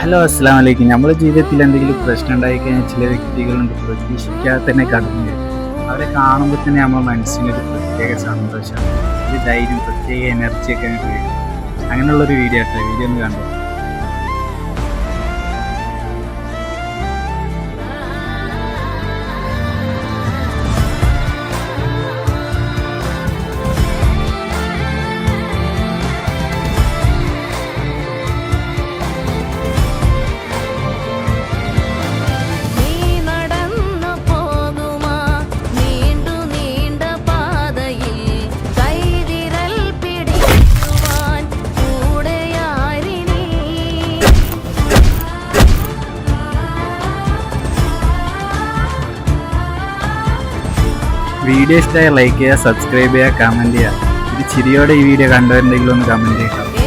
Hello അസ്സലാമു അലൈക്കും. നമ്മുടെ ജീവിതത്തിൽ എന്തെങ്കിലും പ്രശ്നം ഉണ്ടായിക്കഴിഞ്ഞാൽ ചില വ്യക്തികളുണ്ട് പ്രതീക്ഷിക്കാതെ തന്നെ കടന്നു വരും. അവരെ കാണുമ്പോൾ തന്നെ നമ്മുടെ മനസ്സിനൊരു പ്രത്യേക സന്തോഷമാണ്, ഒരു ധൈര്യം, പ്രത്യേക എനർജിയൊക്കെ നമുക്ക് വരും. അങ്ങനെയുള്ളൊരു വീഡിയോ ആട്ടോ. വീഡിയോ ഒന്ന് കണ്ടു. വീഡിയോ ഇഷ്ടമായ ലൈക്ക് ചെയ്യുക, സബ്സ്ക്രൈബ് ചെയ്യുക, കമൻറ്റ് ചെയ്യുക. ഒരു ചിരിയോടെ ഈ വീഡിയോ കണ്ടവരുണ്ടെങ്കിൽ ഒന്ന് കമൻറ്റ് ചെയ്യുക.